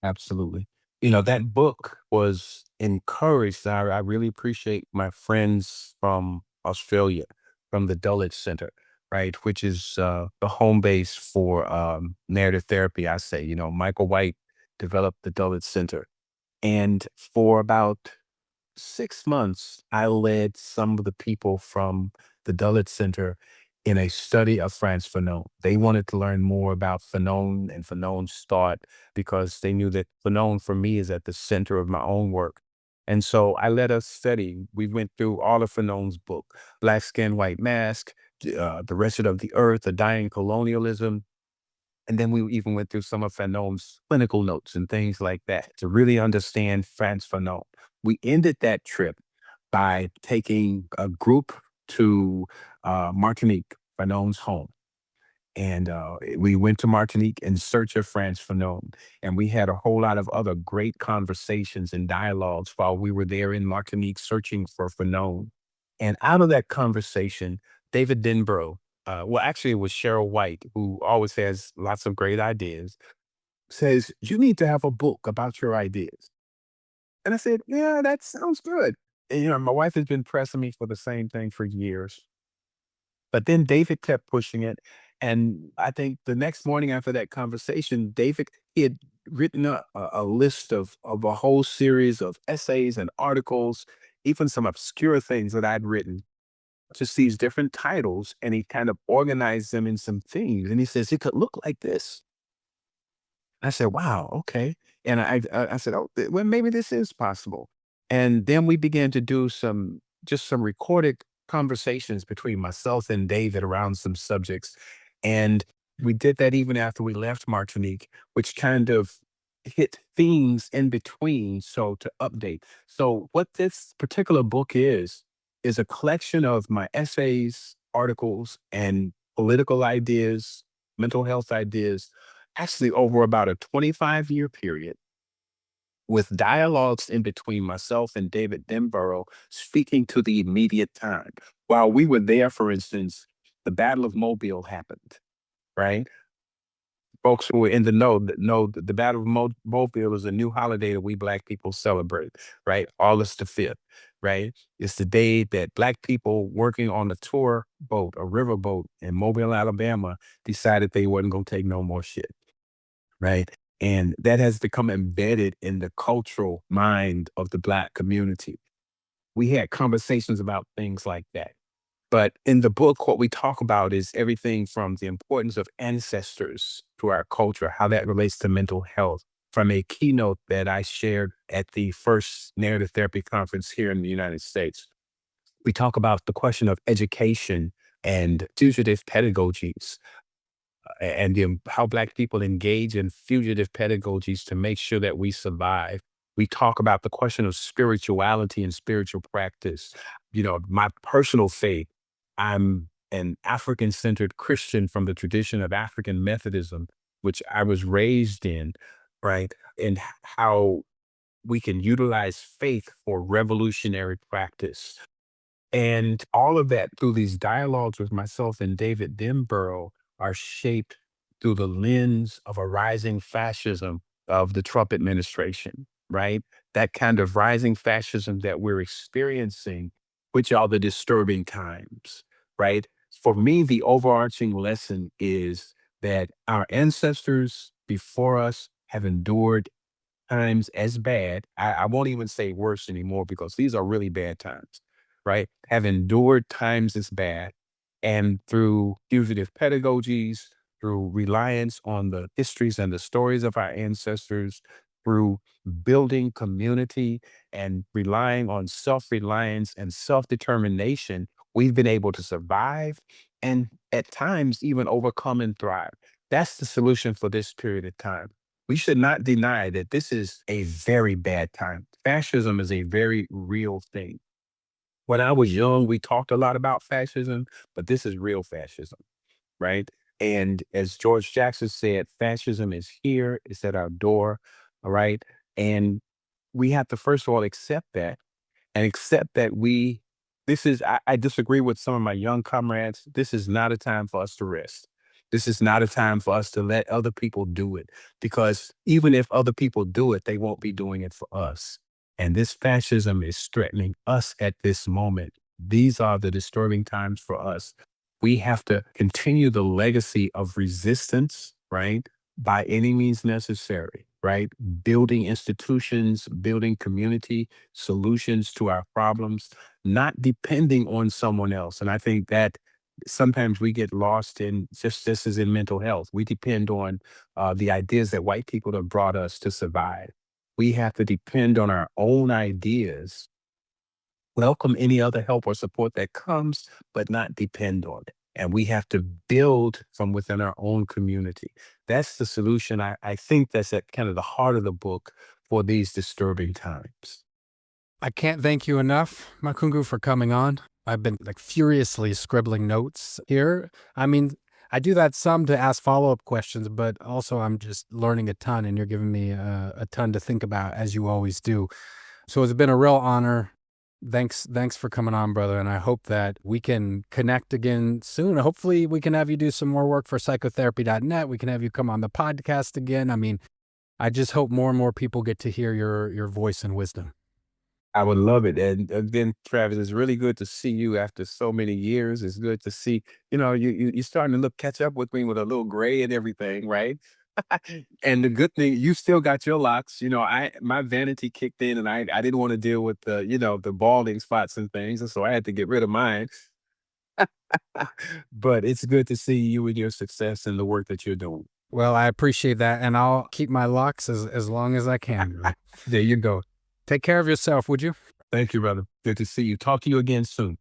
C: Absolutely. That book was encouraged. I really appreciate my friends from Australia, from the Dulwich Center, right, which is the home base for narrative therapy. I say, Michael White developed the Dulwich Center. And for about 6 months, I led some of the people from the Dulwich Center in a study of Frantz Fanon. They wanted to learn more about Fanon and Fanon's thought because they knew that Fanon, for me, is at the center of my own work. And so I led a study. We went through all of Fanon's book, Black Skin, White Mask, The Wretched of the Earth, The Dying Colonialism, and then we even went through some of Fanon's clinical notes and things like that to really understand Frantz Fanon. We ended that trip by taking a group to Martinique, Fanon's home. And we went to Martinique in search of Frantz Fanon. And we had a whole lot of other great conversations and dialogues while we were there in Martinique searching for Fanon. And out of that conversation, David Denbrough, well, actually, it was Cheryl White, who always has lots of great ideas, says, you need to have a book about your ideas. And I said, yeah, that sounds good. And, my wife has been pressing me for the same thing for years. But then David kept pushing it. And I think the next morning after that conversation, David, he had written a list of a whole series of essays and articles, even some obscure things that I'd written, just these different titles. And he kind of organized them in some themes. And he says, it could look like this. I said, wow, okay. And I said, oh, well, maybe this is possible. And then we began to do some recorded conversations between myself and David around some subjects. And we did that even after we left Martinique, which kind of hit themes in between. So to update. So what this particular book is is a collection of my essays, articles, and political ideas, mental health ideas, actually over about a 25-year period, with dialogues in between myself and David Denborough speaking to the immediate time. While we were there, for instance, the Battle of Mobile happened, right? Folks who are in the know that the Battle of Mobile is a new holiday that we Black people celebrate, right? August the 5th, right? It's the day that Black people working on a tour boat, a river boat in Mobile, Alabama, decided they wasn't going to take no more shit, right? And that has become embedded in the cultural mind of the Black community. We had conversations about things like that. But in the book, what we talk about is everything from the importance of ancestors to our culture, how that relates to mental health, from a keynote that I shared at the first narrative therapy conference here in the United States. We talk about the question of education and fugitive pedagogies, and how Black people engage in fugitive pedagogies to make sure that we survive. We talk about the question of spirituality and spiritual practice. My personal faith, I'm an African centered Christian from the tradition of African Methodism, which I was raised in, right? And how we can utilize faith for revolutionary practice. And all of that through these dialogues with myself and David Denborough are shaped through the lens of a rising fascism of the Trump administration, right? That kind of rising fascism that we're experiencing, which are the disturbing times, right? For me, the overarching lesson is that our ancestors before us have endured times as bad. I won't even say worse anymore because these are really bad times, right? Have endured times as bad. And through fugitive pedagogies, through reliance on the histories and the stories of our ancestors, through building community and relying on self reliance and self determination, we've been able to survive and at times even overcome and thrive. That's the solution for this period of time. We should not deny that this is a very bad time. Fascism is a very real thing. When I was young, we talked a lot about fascism, but this is real fascism, right? And as George Jackson said, fascism is here, it's at our door, all right? And we have to, first of all, accept that and accept that I disagree with some of my young comrades. This is not a time for us to rest. This is not a time for us to let other people do it, because even if other people do it, they won't be doing it for us. And this fascism is threatening us at this moment. These are the disturbing times for us. We have to continue the legacy of resistance, right? By any means necessary, right? Building institutions, building community, solutions to our problems, not depending on someone else. And I think that sometimes we get lost in just this is in mental health. We depend on the ideas that white people have brought us to survive. We have to depend on our own ideas, welcome any other help or support that comes, but not depend on it. And we have to build from within our own community. That's the solution. I think that's at kind of the heart of the book for these disturbing times.
B: I can't thank you enough, Makungu, for coming on. I've been like furiously scribbling notes here. I mean, I do that some to ask follow-up questions, but also I'm just learning a ton, and you're giving me a ton to think about, as you always do. So it's been a real honor. Thanks for coming on, brother. And I hope that we can connect again soon. Hopefully we can have you do some more work for psychotherapy.net. We can have you come on the podcast again. I mean, I just hope more and more people get to hear your voice and wisdom.
C: I would love it. And again, Travis, it's really good to see you after so many years. It's good to see, you're starting to catch up with me with a little gray and everything, right? And the good thing, you still got your locks. My vanity kicked in, and I didn't want to deal with the balding spots and things. And so I had to get rid of mine. But it's good to see you and your success and the work that you're doing.
B: Well, I appreciate that, and I'll keep my locks as long as I can.
C: There you go.
B: Take care of yourself, would you?
C: Thank you, brother. Good to see you. Talk to you again soon.